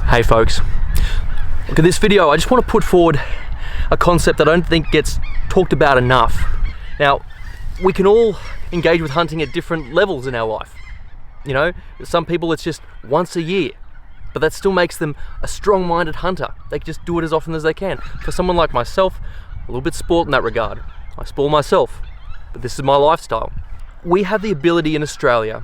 Hey folks, look at this video. I just want to put forward a concept that I don't think gets talked about enough. Now, we can all engage with hunting at different levels in our life. You know, some people it's just once a year, but that still makes them a strong-minded hunter. They can just do it as often as they can. For someone like myself, a little bit spoiled in that regard. I spoil myself, but this is my lifestyle. We have the ability in Australia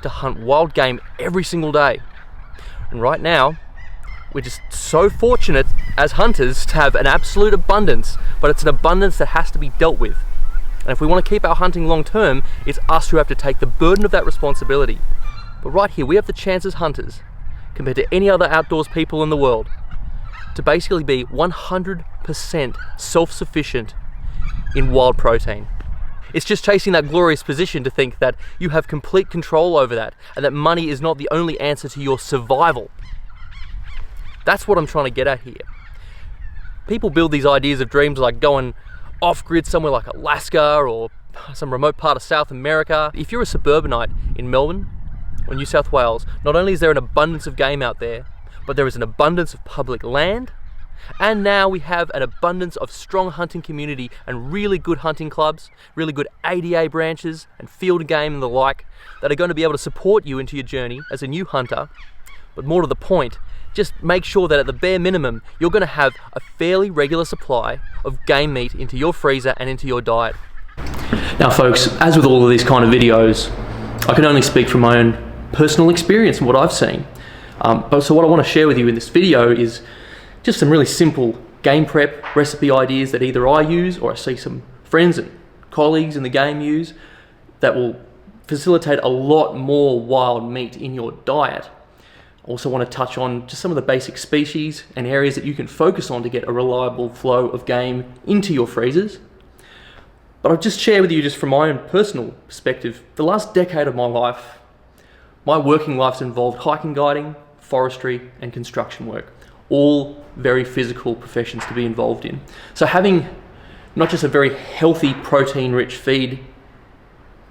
to hunt wild game every single day. And right now, we're just so fortunate as hunters to have an absolute abundance, but it's an abundance that has to be dealt with. And if we want to keep our hunting long term, it's us who have to take the burden of that responsibility. But right here, we have the chance as hunters, compared to any other outdoors people in the world, to basically be 100% self-sufficient in wild protein. It's just chasing that glorious position to think that you have complete control over that and that money is not the only answer to your survival. That's what I'm trying to get at here. People build these ideas of dreams like going off-grid somewhere like Alaska or some remote part of South America. If you're a suburbanite in Melbourne or New South Wales, not only is there an abundance of game out there, but there is an abundance of public land, and now we have an abundance of strong hunting community and really good hunting clubs, really good ADA branches and field game and the like that are going to be able to support you into your journey as a new hunter. But more to the point, just make sure that at the bare minimum, you're going to have a fairly regular supply of game meat into your freezer and into your diet. Now folks, as with all of these kind of videos, I can only speak from my own personal experience and what I've seen. So what I want to share with you in this video is just some really simple game prep recipe ideas that either I use or I see some friends and colleagues in the game use that will facilitate a lot more wild meat in your diet. I also want to touch on just some of the basic species and areas that you can focus on to get a reliable flow of game into your freezers. But I'll just share with you just from my own personal perspective, the last decade of my life, my working life's involved hiking guiding, forestry and construction work. All very physical professions to be involved in. So having not just a very healthy protein-rich feed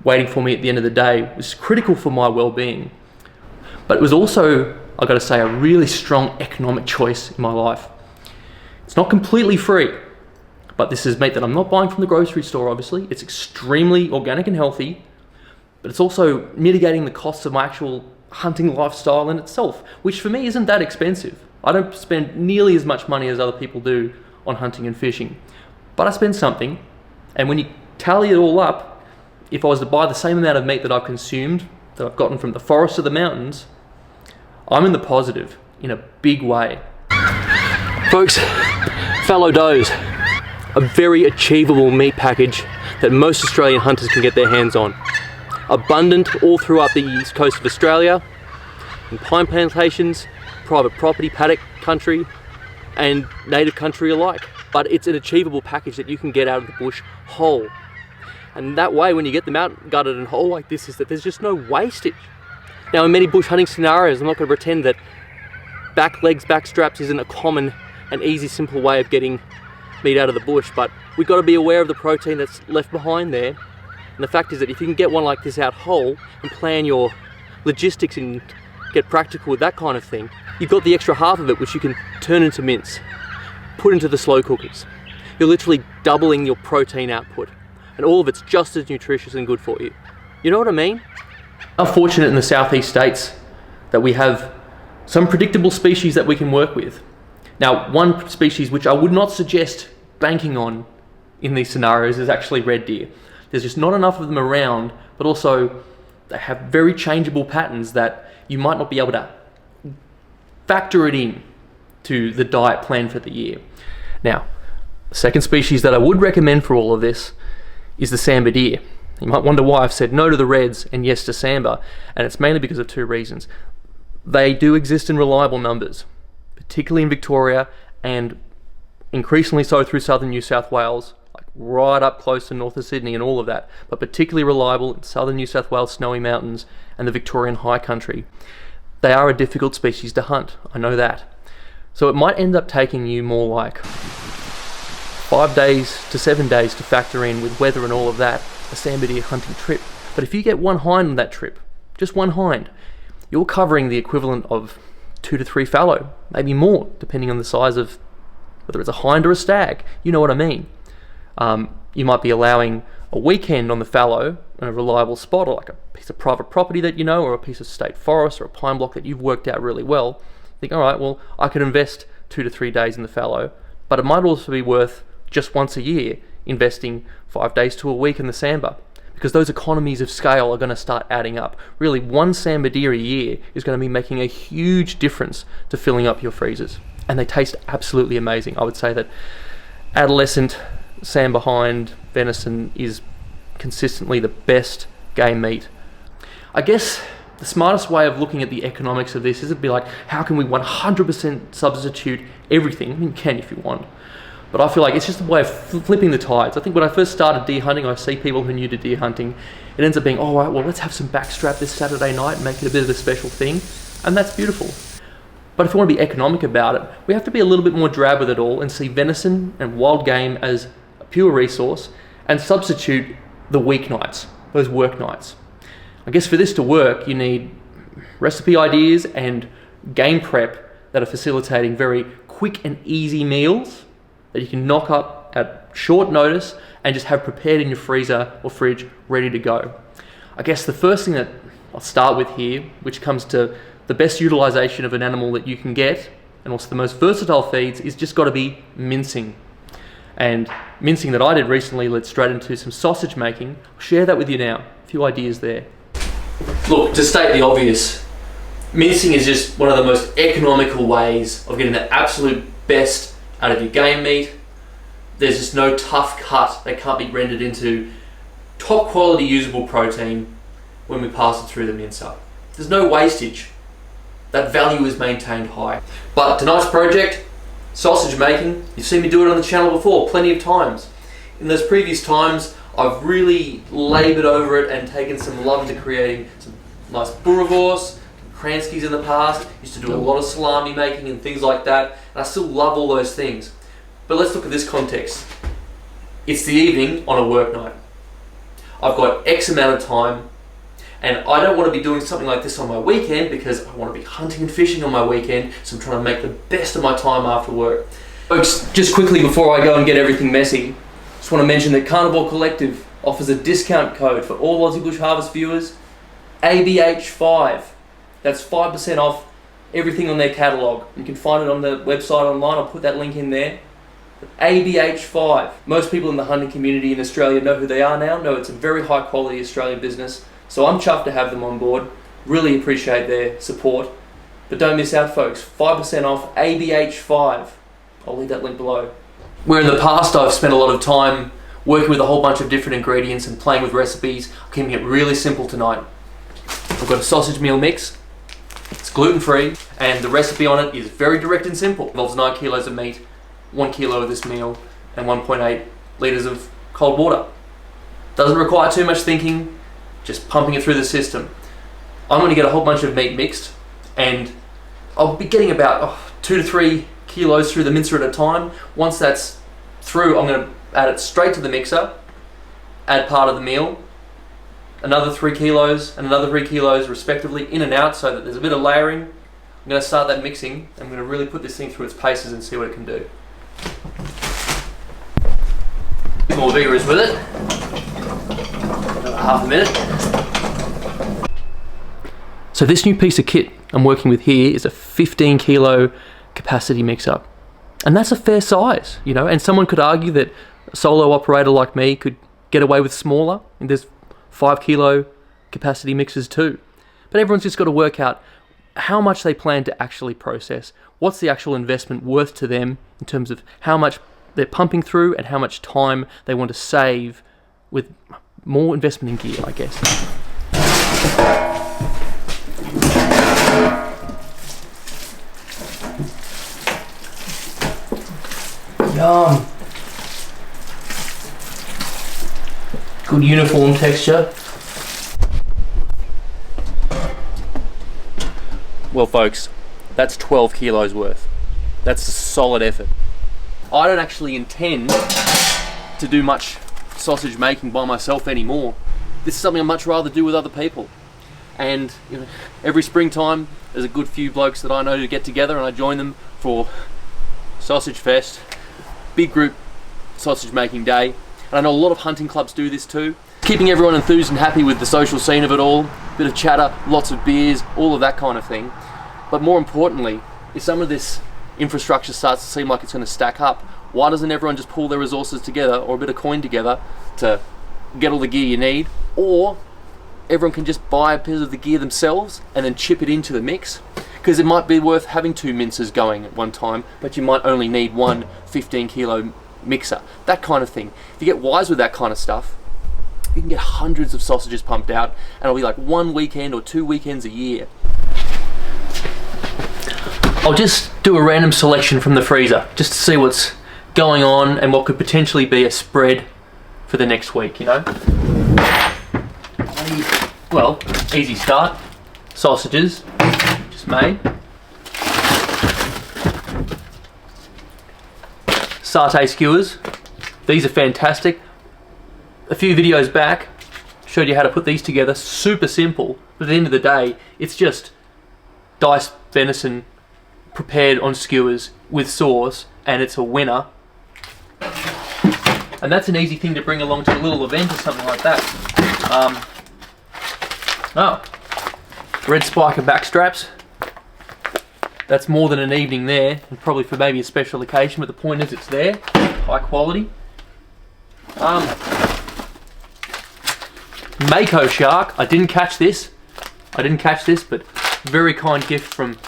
waiting for me at the end of the day was critical for my well-being. But it was also, I've got to say, a really strong economic choice in my life. It's not completely free, but this is meat that I'm not buying from the grocery store, obviously. It's extremely organic and healthy, but it's also mitigating the costs of my actual hunting lifestyle in itself, which for me isn't that expensive. I don't spend nearly as much money as other people do on hunting and fishing, but I spend something, and when you tally it all up, if I was to buy the same amount of meat that I've consumed, that I've gotten from the forests or the mountains, I'm in the positive in a big way. Folks, fallow does, a very achievable meat package that most Australian hunters can get their hands on. Abundant all throughout the east coast of Australia, in pine plantations, private property, paddock country, and native country alike. But it's an achievable package that you can get out of the bush whole. And that way, when you get them out gutted and whole like this, is that there's just no wastage. Now, in many bush hunting scenarios, I'm not going to pretend that back legs, back straps isn't a common and easy, simple way of getting meat out of the bush, but we've got to be aware of the protein that's left behind there. And the fact is that if you can get one like this out whole and plan your logistics and get practical with that kind of thing, you've got the extra half of it which you can turn into mince, put into the slow cookers. You're literally doubling your protein output, and all of it's just as nutritious and good for you. You know what I mean? I'm fortunate in the southeast states that we have some predictable species that we can work with. Now, one species which I would not suggest banking on in these scenarios is actually red deer. There's just not enough of them around, but also they have very changeable patterns that you might not be able to factor it in to the diet plan for the year. Now, the second species that I would recommend for all of this is the Sambar deer. You might wonder why I've said no to the reds and yes to Sambar, and it's mainly because of two reasons. They do exist in reliable numbers, particularly in Victoria and increasingly so through southern New South Wales, like right up close to north of Sydney and all of that, but particularly reliable in southern New South Wales snowy mountains and the Victorian high country. They are a difficult species to hunt, I know that. So it might end up taking you more like 5 days to 7 days to factor in with weather and all of that, a Sambar deer hunting trip. But if you get one hind on that trip, just one hind, you're covering the equivalent of 2 to 3 fallow, maybe more, depending on the size of whether it's a hind or a stag. You know what I mean. You might be allowing a weekend on the fallow in a reliable spot, or like a piece of private property that you know, or a piece of state forest, or a pine block that you've worked out really well. Think, all right, well, I could invest 2 to 3 days in the fallow, but it might also be worth just once a year investing 5 days to a week in the Sambar, because those economies of scale are going to start adding up. Really, one Sambar deer a year is going to be making a huge difference to filling up your freezers, and they taste absolutely amazing. I would say that adolescent Sambar hind venison is consistently the best game meat. I guess the smartest way of looking at the economics of this is to be like, how can we 100% substitute everything? I mean, you can if you want, but I feel like it's just a way of flipping the tides. I think when I first started deer hunting, I see people who are new to deer hunting, it ends up being, all right, well, let's have some backstrap this Saturday night and make it a bit of a special thing, and that's beautiful. But if we want to be economic about it, we have to be a little bit more drab with it all and see venison and wild game as a pure resource and substitute the weeknights, those work nights. I guess for this to work, you need recipe ideas and game prep that are facilitating very quick and easy meals that you can knock up at short notice and just have prepared in your freezer or fridge ready to go. I guess the first thing that I'll start with here, which comes to the best utilization of an animal that you can get, and also the most versatile feeds, is just got to be mincing. And mincing that I did recently led straight into some sausage making. I'll share that with you now. A few ideas there. Look, to state the obvious, mincing is just one of the most economical ways of getting the absolute best out of your game meat. There's just no tough cut that can't be rendered into top quality usable protein when we pass it through the mincer. There's no wastage. That value is maintained high. But tonight's project, sausage making, you've seen me do it on the channel before plenty of times. In those previous times, I've really laboured over it and taken some love into creating some nice boerewors, Kranskis in the past. Used to do a lot of salami making and things like that, and I still love all those things. But let's look at this context. It's the evening on a work night. I've got X amount of time, and I don't want to be doing something like this on my weekend because I want to be hunting and fishing on my weekend, so I'm trying to make the best of my time after work. Folks, just quickly before I go and get everything messy, just want to mention that Carnivore Collective offers a discount code for all Aussie Bush Harvest viewers, ABH5. That's 5% off everything on their catalogue. You can find it on the website online. I'll put that link in there. ABH5. Most people in the hunting community in Australia know who they are now, know it's a very high quality Australian business. So I'm chuffed to have them on board. Really appreciate their support. But don't miss out, folks. 5% off ABH5. I'll leave that link below. Where in the past I've spent a lot of time working with a whole bunch of different ingredients and playing with recipes, I'm keeping it really simple tonight. I've got a sausage meal mix. It's gluten-free, and the recipe on it is very direct and simple. It involves 9 kilos of meat, 1 kilo of this meal, and 1.8 litres of cold water. Doesn't require too much thinking, just pumping it through the system. I'm going to get a whole bunch of meat mixed, and I'll be getting about 2 to 3 kilos through the mincer at a time. Once that's through, I'm going to add it straight to the mixer, add part of the meal, another 3 kilos and another 3 kilos respectively, in and out, so that there's a bit of layering. I'm going to start that mixing. I'm going to really put this thing through its paces and see what it can do. A bit more vigorous with it. Another half a minute. So this new piece of kit I'm working with here is a 15 kilo capacity mixer. And that's a fair size, you know, and someone could argue that a solo operator like me could get away with smaller, and there's 5 kilo capacity mixers too. But everyone's just got to work out how much they plan to actually process. What's the actual investment worth to them in terms of how much they're pumping through and how much time they want to save with more investment in gear, I guess. Yum. Good uniform texture. Well folks, that's 12 kilos worth. That's a solid effort. I don't actually intend to do much sausage making by myself anymore. This is something I'd much rather do with other people. And you know, every springtime there's a good few blokes that I know to get together, and I join them for Sausage Fest, big group sausage making day. And I know a lot of hunting clubs do this too. Keeping everyone enthused and happy with the social scene of it all, bit of chatter, lots of beers, all of that kind of thing. But more importantly, if some of this infrastructure starts to seem like it's going to stack up, why doesn't everyone just pull their resources together, or a bit of coin together, to get all the gear you need? Or everyone can just buy a bit of the gear themselves and then chip it into the mix, because it might be worth having 2 mincers going at one time, but you might only need one 15-kilo mixer, that kind of thing. If you get wise with that kind of stuff, you can get hundreds of sausages pumped out, and it'll be like 1 weekend or 2 weekends a year. I'll just do a random selection from the freezer just to see what's going on and what could potentially be a spread for the next week, you know. Well, easy start. Sausages, just made. Satay skewers, these are fantastic. A few videos back showed you how to put these together, super simple, but at the end of the day it's just diced venison prepared on skewers with sauce, and it's a winner. And that's an easy thing to bring along to a little event or something like that. Red spiker back straps. That's more than an evening there, and probably for maybe a special occasion, but the point is it's there, high quality. Mako shark, I didn't catch this, but very kind gift from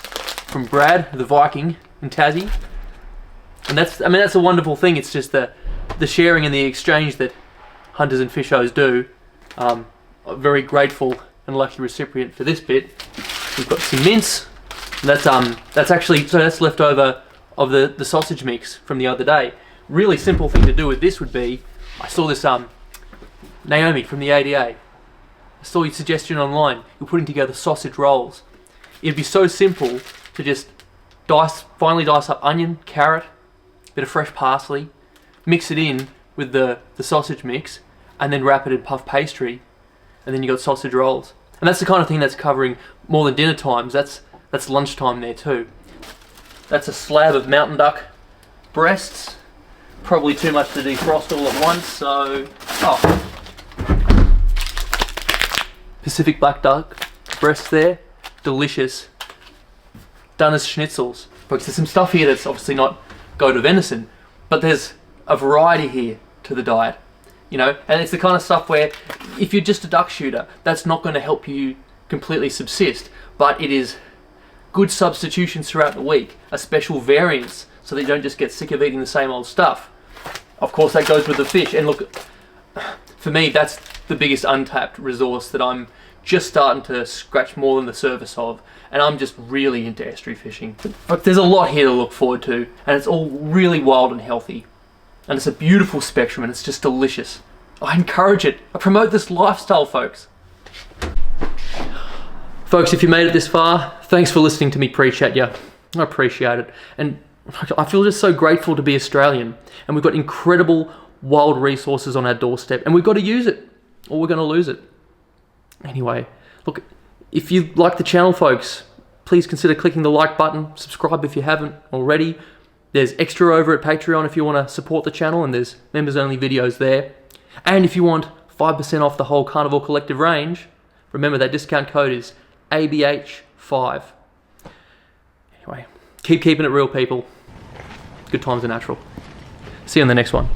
Brad, the Viking in Tassie. And that's a wonderful thing. It's just the sharing and the exchange that hunters and fishers do. I'm very grateful and lucky recipient for this bit. We've got some mince. That's left over of the sausage mix from the other day. Really simple thing to do with this would be, I saw this Naomi from the ADA. I saw your suggestion online. You're putting together sausage rolls. It'd be so simple to just finely dice up onion, carrot, bit of fresh parsley, mix it in with the sausage mix, and then wrap it in puff pastry, and then you got sausage rolls. And that's the kind of thing that's covering more than dinner times. That's lunchtime there too. That's a slab of mountain duck breasts. Probably too much to defrost all at once, so Pacific black duck breasts there, delicious. Done as schnitzels. Because there's some stuff here that's obviously not go to venison, but there's a variety here to the diet, you know. And it's the kind of stuff where if you're just a duck shooter, that's not going to help you completely subsist, but it is good substitutions throughout the week, a special variance, so that you don't just get sick of eating the same old stuff. Of course, that goes with the fish. And look, for me, that's the biggest untapped resource that I'm just starting to scratch more than the surface of, and I'm just really into estuary fishing. But there's a lot here to look forward to, and it's all really wild and healthy, and it's a beautiful spectrum, and it's just delicious. I encourage it. I promote this lifestyle, folks. Folks, if you made it this far, thanks for listening to me preach at you. I appreciate it, and I feel just so grateful to be Australian, and we've got incredible wild resources on our doorstep, and we've got to use it, or we're going to lose it. Anyway, look, if you like the channel, folks, please consider clicking the like button, subscribe if you haven't already. There's extra over at Patreon if you want to support the channel, and there's members only videos there. And if you want 5% off the whole Carnivore Collective range, remember that discount code is ABH5. Anyway, keep keeping it real, people. Good times are natural. See you on the next one.